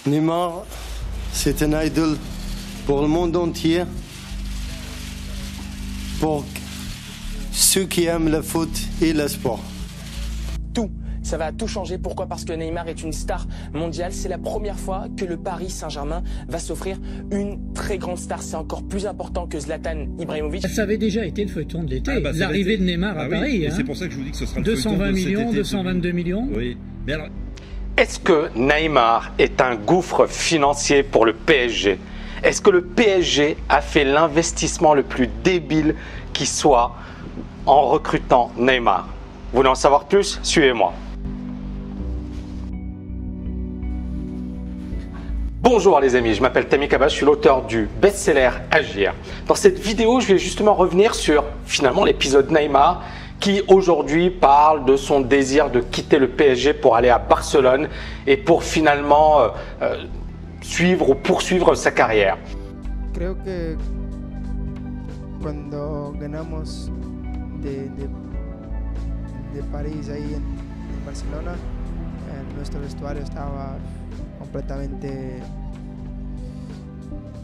Neymar, c'est un idole pour le monde entier, pour ceux qui aiment le foot et le sport. Tout, ça va tout changer. Pourquoi? Parce que Neymar est une star mondiale. C'est la première fois que le Paris Saint-Germain va s'offrir une très grande star. C'est encore plus important que Zlatan Ibrahimovic. Ça avait déjà été le feuilleton de l'été, l'arrivée de Neymar à Paris. Oui, c'est pour ça que je vous dis que ce sera le 220 millions, 222 millions. Oui, mais alors... Est-ce que Neymar est un gouffre financier pour le PSG? Est-ce que le PSG a fait l'investissement le plus débile qui soit en recrutant Neymar? Vous voulez en savoir plus? Suivez-moi. Bonjour les amis, je m'appelle Tammy Kaba, je suis l'auteur du best-seller Agir. Dans cette vidéo, je vais justement revenir sur finalement l'épisode Neymar qui aujourd'hui parle de son désir de quitter le PSG pour aller à Barcelone et pour finalement suivre ou poursuivre sa carrière. Creo que cuando ganamos de París ahí en Barcelona, nuestro vestuario estaba completamente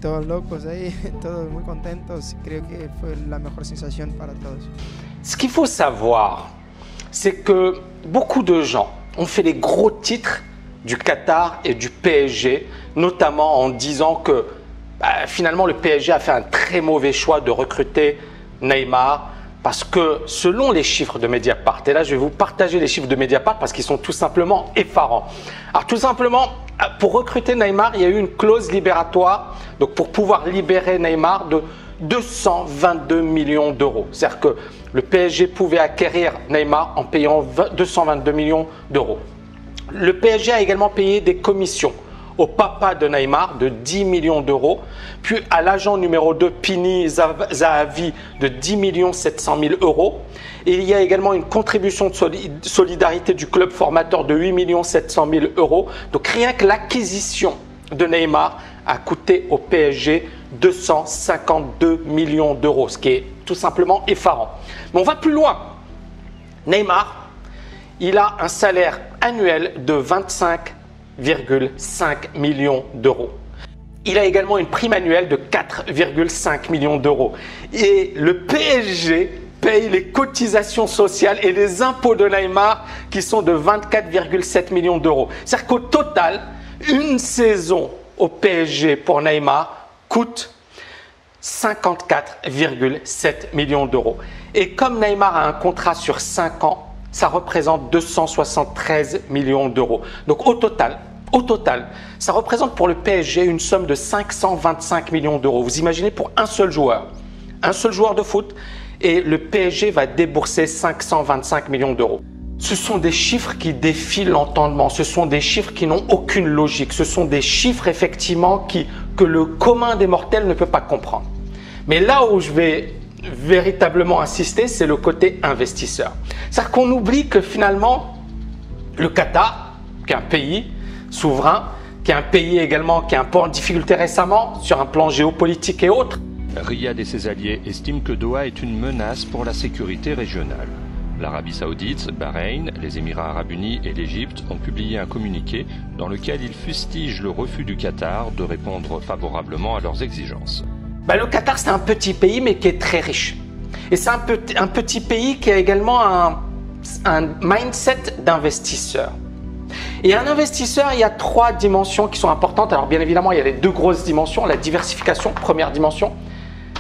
todos locos ahí, todos muy contentos. Creo que fue la mejor sensación para todos. Ce qu'il faut savoir, c'est que beaucoup de gens ont fait les gros titres du Qatar et du PSG, notamment en disant que finalement le PSG a fait un très mauvais choix de recruter Neymar parce que selon les chiffres de Mediapart, et là je vais vous partager les chiffres de Mediapart parce qu'ils sont tout simplement effarants. Alors tout simplement, pour recruter Neymar, il y a eu une clause libératoire, donc pour pouvoir libérer Neymar de 222 millions d'euros. C'est-à-dire que le PSG pouvait acquérir Neymar en payant 222 millions d'euros. Le PSG a également payé des commissions au papa de Neymar de 10 millions d'euros, puis à l'agent numéro 2 Pini Zahavi de 10 700 000 euros. Et il y a également une contribution de solidarité du club formateur de 8 700 000 euros. Donc rien que l'acquisition de Neymar a coûté au PSG 252 millions d'euros, ce qui est tout simplement effarant. Mais on va plus loin. Neymar, il a un salaire annuel de 25,5 millions d'euros. Il a également une prime annuelle de 4,5 millions d'euros. Et le PSG paye les cotisations sociales et les impôts de Neymar qui sont de 24,7 millions d'euros. C'est-à-dire qu'au total, une saison au PSG pour Neymar coûte 54,7 millions d'euros. Et comme Neymar a un contrat sur 5 ans, ça représente 273 millions d'euros. Donc au total, ça représente pour le PSG une somme de 525 millions d'euros. Vous imaginez pour un seul joueur de foot, et le PSG va débourser 525 millions d'euros. Ce sont des chiffres qui défient l'entendement, ce sont des chiffres qui n'ont aucune logique, ce sont des chiffres effectivement que le commun des mortels ne peut pas comprendre. Mais là où je vais véritablement insister, c'est le côté investisseur. C'est-à-dire qu'on oublie que finalement, le Qatar, qui est un pays souverain, qui est un pays également qui est un peu en difficulté récemment sur un plan géopolitique et autres. Riyad et ses alliés estiment que Doha est une menace pour la sécurité régionale. L'Arabie Saoudite, Bahreïn, les Émirats Arabes Unis et l'Égypte ont publié un communiqué dans lequel ils fustigent le refus du Qatar de répondre favorablement à leurs exigences. Le Qatar, c'est un petit pays mais qui est très riche. Et c'est un petit pays qui a également un mindset d'investisseur. Et un investisseur, il y a 3 dimensions qui sont importantes. Alors bien évidemment, il y a les 2 grosses dimensions. La diversification, première dimension.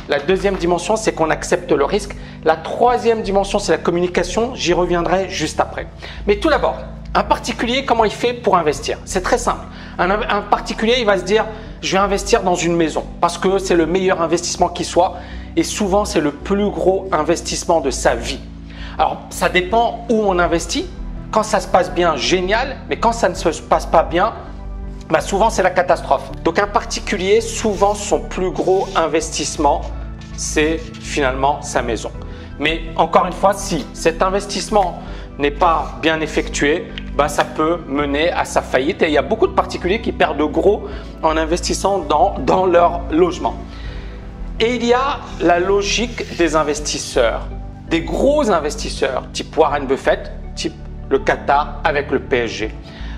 La deuxième dimension, c'est qu'on accepte le risque. La troisième dimension, c'est la communication. J'y reviendrai juste après. Mais tout d'abord, un particulier, comment il fait pour investir? C'est très simple. Un particulier, il va se dire, je vais investir dans une maison parce que c'est le meilleur investissement qui soit. Et souvent, c'est le plus gros investissement de sa vie. Alors, ça dépend où on investit. Quand ça se passe bien, génial. Mais quand ça ne se passe pas bien, souvent c'est la catastrophe. Donc un particulier, souvent son plus gros investissement, c'est finalement sa maison. Mais encore une fois, si cet investissement n'est pas bien effectué, ça peut mener à sa faillite. Et il y a beaucoup de particuliers qui perdent gros en investissant dans leur logement. Et il y a la logique des investisseurs, des gros investisseurs type Warren Buffett, type le Qatar avec le PSG.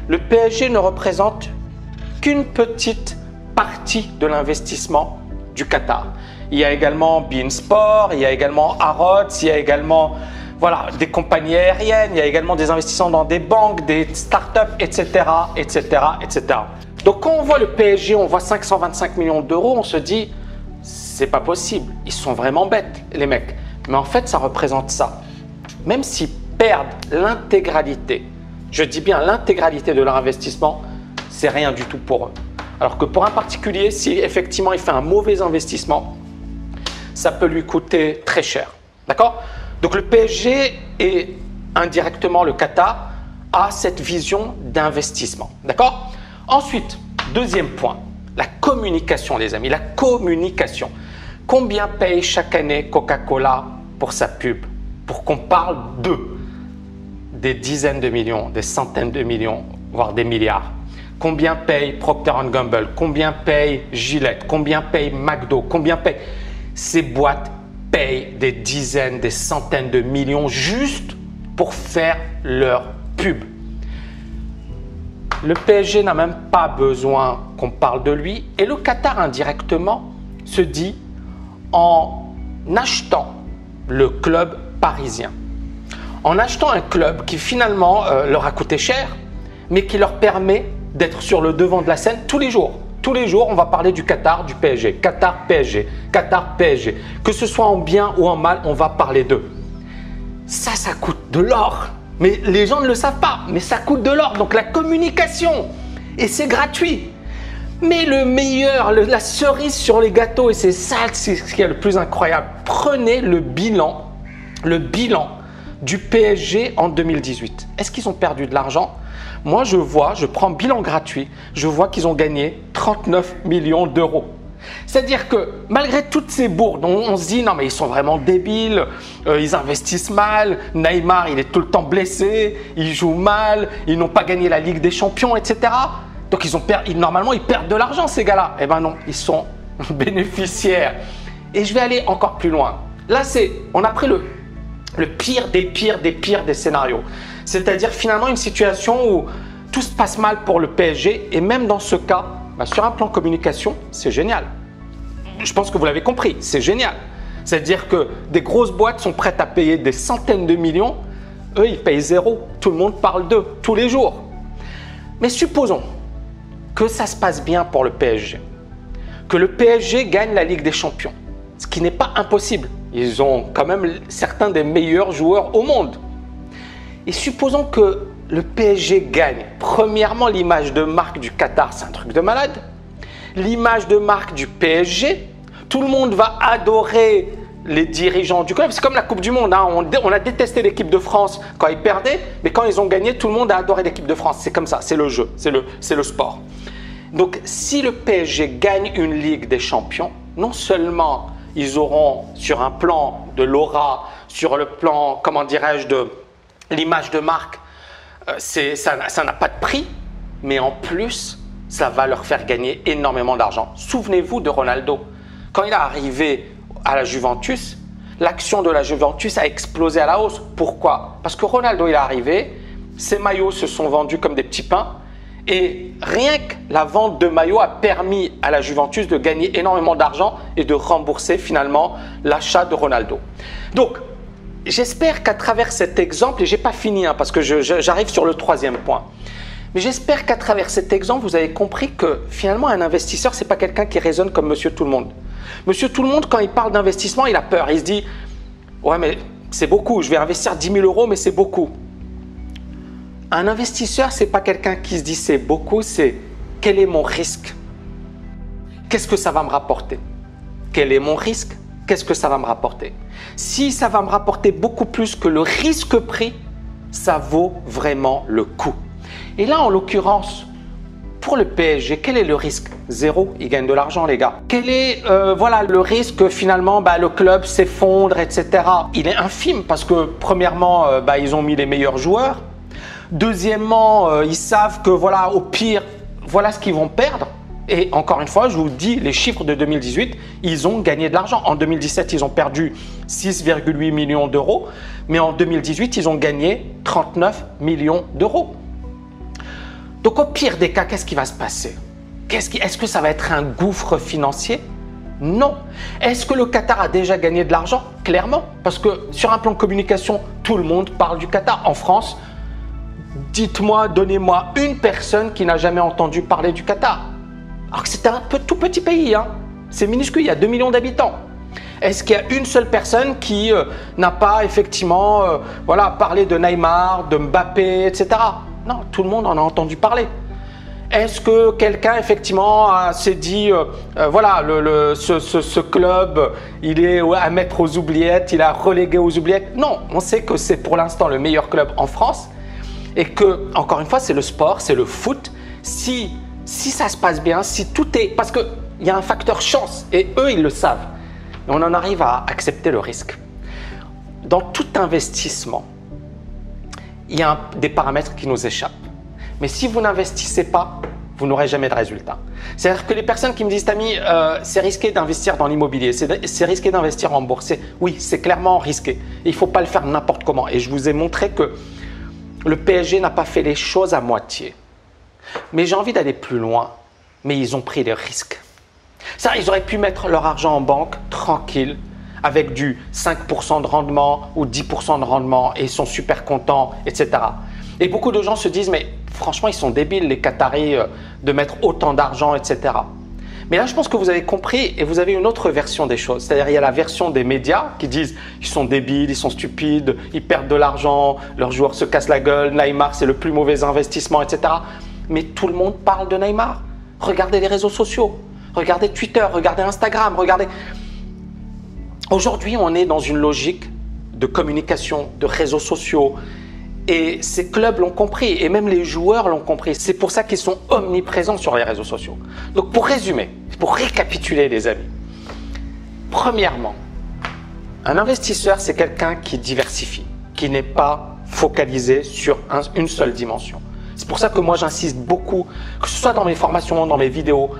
Le PSG ne représente qu'une petite partie de l'investissement du Qatar. Il y a également beIN Sport, il y a également Harrods, il y a également voilà, des compagnies aériennes, il y a également des investissements dans des banques, des startups, etc., etc., etc. Donc quand on voit le PSG, on voit 525 millions d'euros, on se dit c'est pas possible, ils sont vraiment bêtes les mecs. Mais en fait ça représente ça. Même s'ils perdent l'intégralité, je dis bien l'intégralité de leur investissement, c'est rien du tout pour eux. Alors que pour un particulier, si effectivement il fait un mauvais investissement, ça peut lui coûter très cher. D'accord? Donc le PSG et indirectement le Qatar a cette vision d'investissement. D'accord? Ensuite, deuxième point, la communication les amis, la communication. Combien paye chaque année Coca-Cola pour sa pub? Pour qu'on parle d'eux? Des dizaines de millions, des centaines de millions, voire des milliards. Combien paye Procter & Gamble? Combien paye Gillette? Combien paye McDo? Combien paye? Ces boîtes payent des dizaines, des centaines de millions juste pour faire leur pub. Le PSG n'a même pas besoin qu'on parle de lui et le Qatar indirectement se dit en achetant le club parisien, en achetant un club qui finalement leur a coûté cher mais qui leur permet d'être sur le devant de la scène tous les jours. Tous les jours, on va parler du Qatar, du PSG. Qatar, PSG. Qatar, PSG. Que ce soit en bien ou en mal, on va parler d'eux. Ça coûte de l'or. Mais les gens ne le savent pas, mais ça coûte de l'or. Donc la communication, et c'est gratuit. Mais le meilleur, la cerise sur les gâteaux, et c'est ça c'est ce qui est le plus incroyable. Prenez le bilan du PSG en 2018. Est-ce qu'ils ont perdu de l'argent? Moi, je prends bilan gratuit, je vois qu'ils ont gagné 39 millions d'euros. C'est-à-dire que malgré toutes ces bourdes, on se dit non mais ils sont vraiment débiles, ils investissent mal, Neymar il est tout le temps blessé, il joue mal, ils n'ont pas gagné la Ligue des Champions, etc. Donc normalement ils perdent de l'argent ces gars-là. Eh ben non, ils sont bénéficiaires. Et je vais aller encore plus loin. Là, on a pris le pire des scénarios. C'est-à-dire finalement une situation où tout se passe mal pour le PSG et même dans ce cas, sur un plan communication, c'est génial. Je pense que vous l'avez compris, c'est génial. C'est-à-dire que des grosses boîtes sont prêtes à payer des centaines de millions, eux ils payent zéro, tout le monde parle d'eux tous les jours. Mais supposons que ça se passe bien pour le PSG, que le PSG gagne la Ligue des Champions, ce qui n'est pas impossible. Ils ont quand même certains des meilleurs joueurs au monde. Et supposons que le PSG gagne. Premièrement, l'image de marque du Qatar, c'est un truc de malade. L'image de marque du PSG, tout le monde va adorer les dirigeants du club. C'est comme la Coupe du Monde. Hein. On a détesté l'équipe de France quand ils perdaient, mais quand ils ont gagné, tout le monde a adoré l'équipe de France. C'est comme ça, c'est le jeu, c'est le sport. Donc, si le PSG gagne une Ligue des Champions, non seulement ils auront sur un plan de l'aura, sur le plan, comment dirais-je, de l'image de marque, ça n'a pas de prix, mais en plus, ça va leur faire gagner énormément d'argent. Souvenez-vous de Ronaldo. Quand il est arrivé à la Juventus, l'action de la Juventus a explosé à la hausse. Pourquoi? Parce que Ronaldo il est arrivé, ses maillots se sont vendus comme des petits pains et rien que la vente de maillots a permis à la Juventus de gagner énormément d'argent et de rembourser finalement l'achat de Ronaldo. Donc, j'espère qu'à travers cet exemple, et je n'ai pas fini parce que j'arrive sur le troisième point, mais j'espère qu'à travers cet exemple, vous avez compris que finalement un investisseur, ce n'est pas quelqu'un qui raisonne comme Monsieur Tout-le-Monde. Monsieur Tout-le-Monde, quand il parle d'investissement, il a peur. Il se dit « Ouais, mais c'est beaucoup, je vais investir 10 000 euros, mais c'est beaucoup. » Un investisseur, ce n'est pas quelqu'un qui se dit « c'est beaucoup », c'est « quel est mon risque? Qu'est-ce que ça va me rapporter? Quel est mon risque? Qu'est-ce que ça va me rapporter? Si ça va me rapporter beaucoup plus que le risque-prix, ça vaut vraiment le coup. Et là, en l'occurrence, pour le PSG, quel est le risque? Zéro, ils gagnent de l'argent, les gars. Quel est le risque que finalement le club s'effondre, etc. Il est infime parce que premièrement, ils ont mis les meilleurs joueurs. Deuxièmement, ils savent que au pire, voilà ce qu'ils vont perdre. Et encore une fois, je vous dis, les chiffres de 2018, ils ont gagné de l'argent. En 2017, ils ont perdu 6,8 millions d'euros. Mais en 2018, ils ont gagné 39 millions d'euros. Donc au pire des cas, qu'est-ce qui va se passer? Est-ce que ça va être un gouffre financier? Non. Est-ce que le Qatar a déjà gagné de l'argent? Clairement. Parce que sur un plan de communication, tout le monde parle du Qatar. En France, dites-moi, donnez-moi une personne qui n'a jamais entendu parler du Qatar. Alors que c'est un tout petit pays, hein. C'est minuscule, il y a 2 millions d'habitants. Est-ce qu'il y a une seule personne qui n'a pas effectivement parlé de Neymar, de Mbappé, etc. Non, tout le monde en a entendu parler. Est-ce que quelqu'un effectivement s'est dit ce club il est à mettre aux oubliettes, il est relégué aux oubliettes? Non, on sait que c'est pour l'instant le meilleur club en France et que, encore une fois, c'est le sport, c'est le foot. Si ça se passe bien, si tout est… Parce qu'il y a un facteur chance et eux, ils le savent. Et on en arrive à accepter le risque. Dans tout investissement, il y a des paramètres qui nous échappent. Mais si vous n'investissez pas, vous n'aurez jamais de résultat. C'est-à-dire que les personnes qui me disent « Tami, c'est risqué d'investir dans l'immobilier, c'est risqué d'investir en bourse ». Oui, c'est clairement risqué. Et il ne faut pas le faire n'importe comment. Et je vous ai montré que le PSG n'a pas fait les choses à moitié. Mais j'ai envie d'aller plus loin. Mais ils ont pris des risques. Ils auraient pu mettre leur argent en banque, tranquille, avec du 5% de rendement ou 10% de rendement et ils sont super contents, etc. Et beaucoup de gens se disent « Mais franchement, ils sont débiles, les Qataris, de mettre autant d'argent, etc. » Mais là, je pense que vous avez compris et vous avez une autre version des choses. C'est-à-dire, il y a la version des médias qui disent « Ils sont débiles, ils sont stupides, ils perdent de l'argent, leurs joueurs se cassent la gueule, Neymar, c'est le plus mauvais investissement, etc. » Mais tout le monde parle de Neymar. Regardez les réseaux sociaux, regardez Twitter, regardez Instagram, regardez… Aujourd'hui, on est dans une logique de communication, de réseaux sociaux. Et ces clubs l'ont compris et même les joueurs l'ont compris. C'est pour ça qu'ils sont omniprésents sur les réseaux sociaux. Donc pour résumer, pour récapituler les amis. Premièrement, un investisseur c'est quelqu'un qui diversifie, qui n'est pas focalisé sur une seule dimension. C'est pour ça que moi j'insiste beaucoup, que ce soit dans mes formations, dans mes vidéos,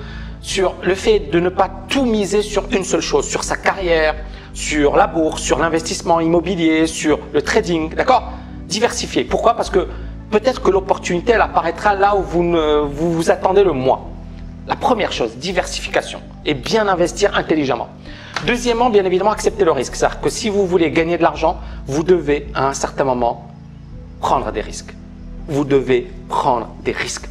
sur le fait de ne pas tout miser sur une seule chose, sur sa carrière, sur la bourse, sur l'investissement immobilier, sur le trading, d'accord ? Diversifier. Pourquoi? Parce que peut-être que l'opportunité, elle apparaîtra là où vous vous attendez le moins. La première chose, diversification et bien investir intelligemment. Deuxièmement, bien évidemment, accepter le risque. C'est-à-dire que si vous voulez gagner de l'argent, vous devez à un certain moment prendre des risques. Vous devez prendre des risques.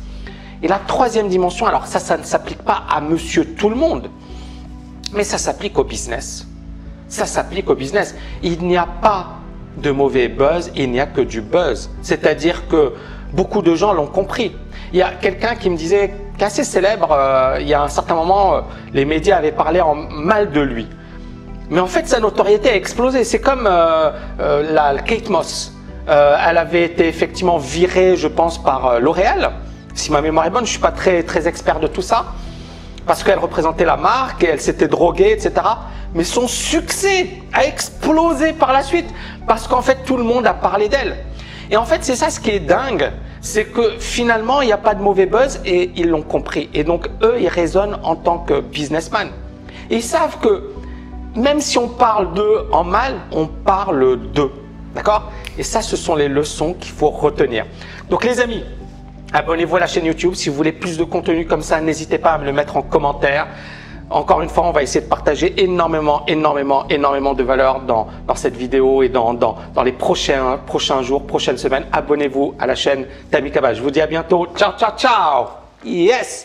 Et la troisième dimension, alors ça ne s'applique pas à monsieur tout le monde, mais ça s'applique au business. Ça s'applique au business. Il n'y a pas de mauvais buzz, il n'y a que du buzz. C'est-à-dire que beaucoup de gens l'ont compris. Il y a quelqu'un qui me disait, qui est assez célèbre, il y a un certain moment, les médias avaient parlé en mal de lui. Mais en fait, sa notoriété a explosé. C'est comme Kate Moss. Elle avait été effectivement virée, je pense, par L'Oréal. Si ma mémoire est bonne, je ne suis pas très expert de tout ça. Parce qu'elle représentait la marque et elle s'était droguée, etc. Mais son succès a explosé par la suite parce qu'en fait, tout le monde a parlé d'elle. Et en fait, c'est ça ce qui est dingue, c'est que finalement, il n'y a pas de mauvais buzz et ils l'ont compris. Et donc, eux, ils raisonnent en tant que businessman. Et ils savent que même si on parle d'eux en mal, on parle d'eux. D'accord? Et ça, ce sont les leçons qu'il faut retenir. Donc, les amis, abonnez-vous à la chaîne YouTube. Si vous voulez plus de contenu comme ça, n'hésitez pas à me le mettre en commentaire. Encore une fois, on va essayer de partager énormément de valeur dans cette vidéo et dans les prochains jours, prochaines semaines. Abonnez-vous à la chaîne Tami Kaba. Je vous dis à bientôt. Ciao, ciao, ciao. Yes!